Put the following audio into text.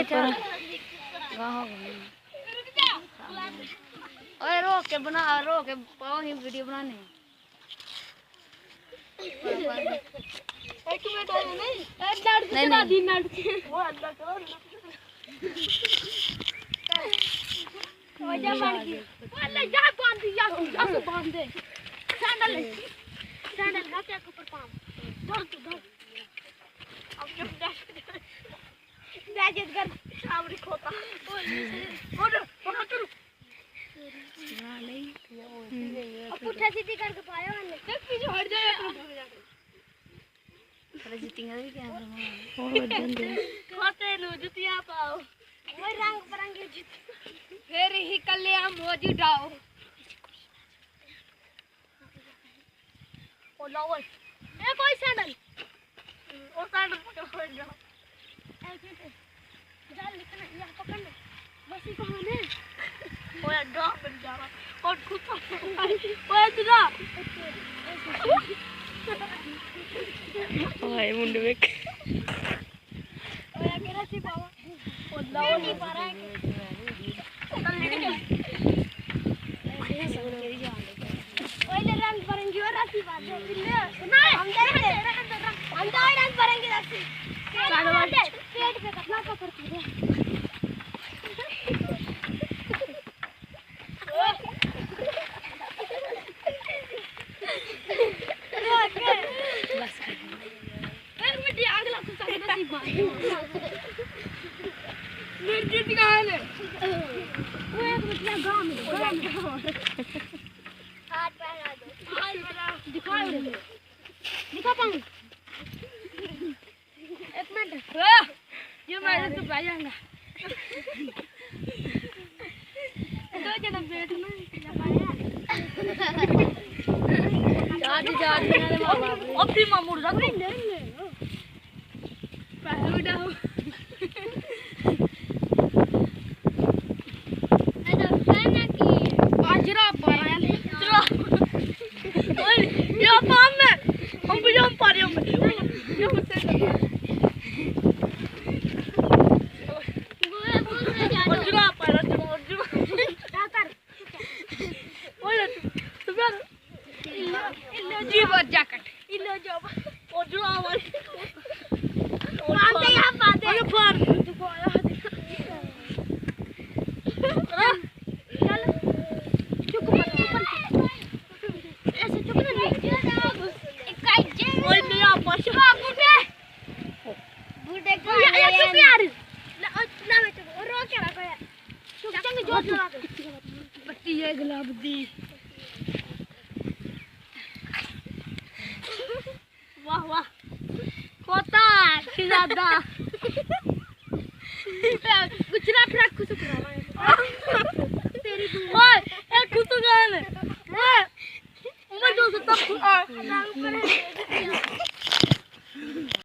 पर ओए रो के पाओ ही वीडियो बनाने एक मिनट नहीं वो अल्लाह करो जा बांध दे सैंडल का क्या ऊपर पाम धर अब जब डैश कर सामने खोता और चलो अब पुट्ठा सीधी करके पाया मैंने देख पीछे हट जाए तो भाग जाते अरे जीतेंगे भी क्या हम खोते लो जुतियां पाओ वो रंग बिरंगे जूते फिर ही कल्याण मोजी डाओ ओ लाओ ए कोई सैंडल ओ सैंडल पकड़ जाओ ऐसे चल लिखना यहां पकड़ना बस ही कहां है ओए ड्रॉप बन जा रहा और खुद ओए तुझा ओए मुंडे में ओए मेरा सी बाबा ओ लाओ नहीं पा रहा है चल निकल ओए ले रंग बिरंगी और राशि बात है हम देंगे हम तो रंग बिरंगी राशि पेट पे कतना पकड़ती है मिर्ची दिखाने वो एक मिर्ची गांव में हाथ पहना दो दिखा पाऊं एक मिनट ये मैं तो भाई आऊंगा दो जन बैठ में जा अपनी मामूर रख पहलू डालो बाजरा पारा चलो ओए ये पाम में हम भी हम पारे हम ये होते बाजरा पारा चलो क्या कर ओए तू यार इल्लो जी बच जाकट इल्लो जो बाजरा वाली पाते यहां पाते ओए पार तू को आया चल चुप मत ऐसे चुप नहीं इकाई जे ओए मेरा पाशा बूढ़े का या चुप यार ना मैं चुप रो के रखो यार चुप चंग जोत लगा के बत्ती है गुलाब दी वाह वाह कोता खिलादा गुजरात रात कुछ करा तेरी ओए ए कुछ गाने ओए उमर जो सब